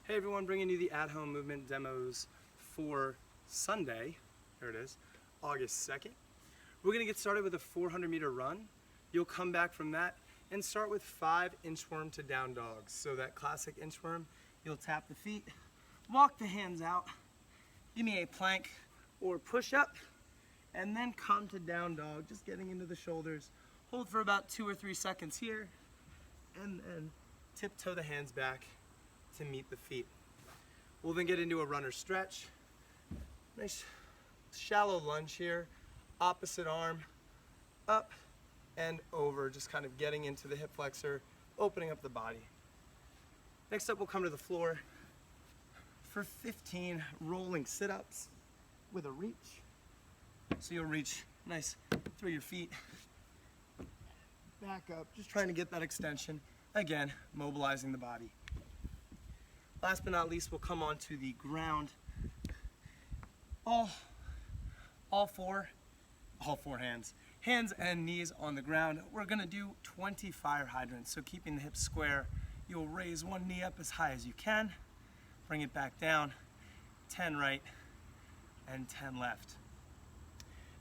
Hey everyone, bringing you the at-home movement demos for Sunday, there it is, August 2nd. We're gonna get started with a 400-meter run. You'll come back from that and start with 5 inchworm to down dogs. So that classic inchworm, you'll tap the feet, walk the hands out, give me a plank or push-up, and then come to down dog, just getting into the shoulders. Hold for about 2 or 3 seconds here, and then tiptoe the hands back to meet the feet. We'll then get into a runner stretch. Nice shallow lunge here, opposite arm, up and over, just kind of getting into the hip flexor, opening up the body. Next up, we'll come to the floor for 15 rolling sit-ups with a reach. So you'll reach nice through your feet, back up, just trying to get that extension. Again, mobilizing the body. Last but not least, we'll come onto the ground. All four hands and knees on the ground. We're gonna do 20 fire hydrants. So keeping the hips square, you'll raise one knee up as high as you can, bring it back down, 10 right and 10 left.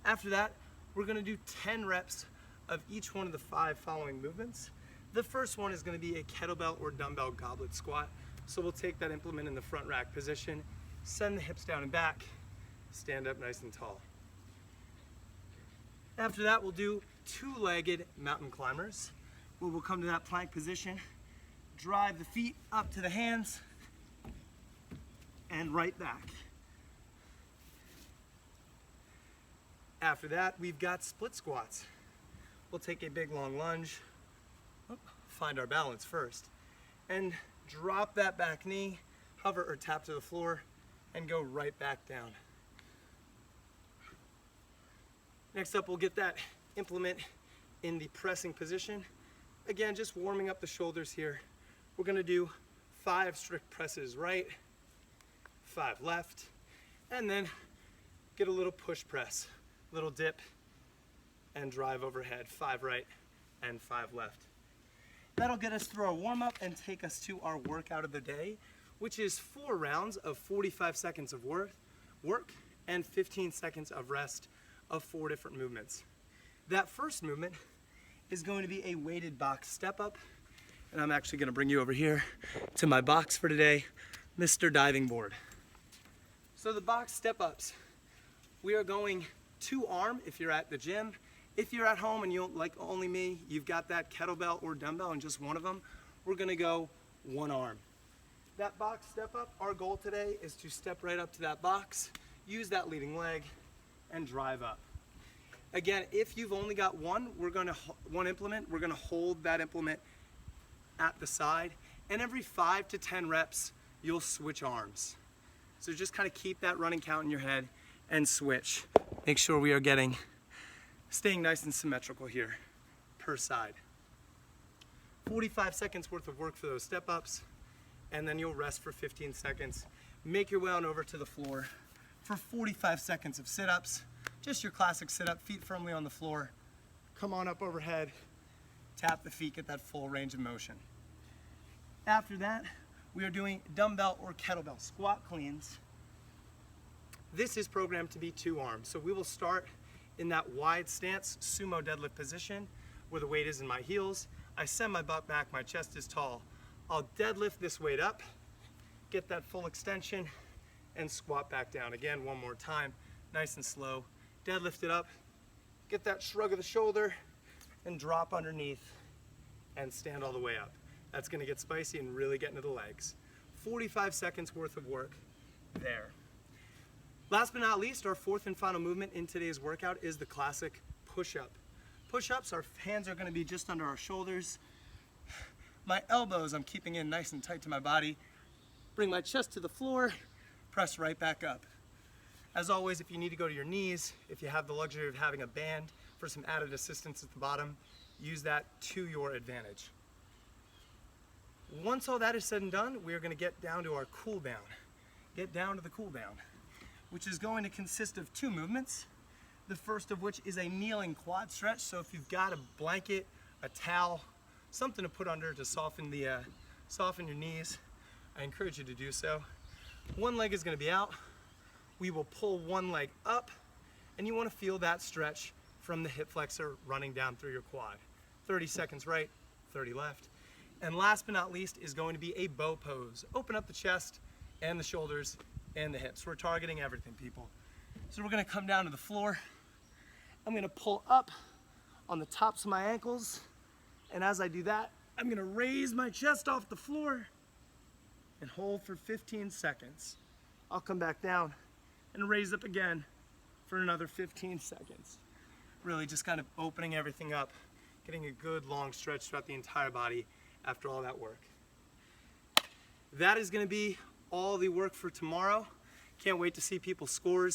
After that, we're gonna do 10 reps of each one of the 5 following movements. The first one is gonna be a kettlebell or dumbbell goblet squat. So we'll take that implement in the front rack position, send the hips down and back, stand up nice and tall. After that, we'll do 2-legged mountain climbers, where we'll come to that plank position, drive the feet up to the hands, and right back. After that, we've got split squats. We'll take a big long lunge, find our balance first, and drop that back knee, hover or tap to the floor, and go right back down. Next up, we'll get that implement in the pressing position. Again, just warming up the shoulders here. We're gonna do 5 strict presses right, 5 left, and then get a little push press, little dip, and drive overhead, 5 right and 5 left. That'll get us through our warm-up and take us to our workout of the day, which is 4 rounds of 45 seconds of work and 15 seconds of rest of 4 different movements. That first movement is going to be a weighted box step up, and I'm actually going to bring you over here to my box for today, Mr. Diving Board. So the box step ups, we are going 2 arm if you're at the gym. If you're at home and you don't like only me, you've got that kettlebell or dumbbell and just one of them, we're gonna go 1 arm. That box step up, our goal today is to step right up to that box, use that leading leg, and drive up. Again, if you've only got one implement, we're gonna hold that implement at the side, and every 5 to 10 reps, you'll switch arms. So just kind of keep that running count in your head and switch. Make sure we are staying nice and symmetrical here per side. 45 seconds worth of work for those step ups, and then you'll rest for 15 seconds. Make your way on over to the floor for 45 seconds of sit-ups. Just your classic sit-up, feet firmly on the floor. Come on up overhead, tap the feet, get that full range of motion. After that, we are doing dumbbell or kettlebell squat cleans. This is programmed to be 2 arms, so we will start in that wide stance sumo deadlift position where the weight is in my heels. I send my butt back, my chest is tall. I'll deadlift this weight up, get that full extension, and squat back down. Again, one more time, nice and slow. Deadlift it up, get that shrug of the shoulder, and drop underneath and stand all the way up. That's gonna get spicy and really get into the legs. 45 seconds worth of work there. Last but not least, our 4th and final movement in today's workout is the classic push-up. Push-ups, our hands are gonna be just under our shoulders. My elbows, I'm keeping in nice and tight to my body. Bring my chest to the floor, press right back up. As always, if you need to go to your knees, if you have the luxury of having a band for some added assistance at the bottom, use that to your advantage. Once all that is said and done, we are gonna get down to our cool down. Get down to the cool down, which is going to consist of 2 movements. The first of which is a kneeling quad stretch. So if you've got a blanket, a towel, something to put under to soften your knees, I encourage you to do so. One leg is going to be out. We will pull one leg up, and you want to feel that stretch from the hip flexor running down through your quad. 30 seconds right, 30 left. And last but not least is going to be a bow pose. Open up the chest and the shoulders and the hips. We're targeting everything, people. So we're going to come down to the floor. I'm going to pull up on the tops of my ankles, and as I do that, I'm going to raise my chest off the floor and hold for 15 seconds. I'll come back down and raise up again for another 15 seconds. Really just kind of opening everything up, getting a good long stretch throughout the entire body after all that work. That is going to be all the work for tomorrow. Can't wait to see people's scores.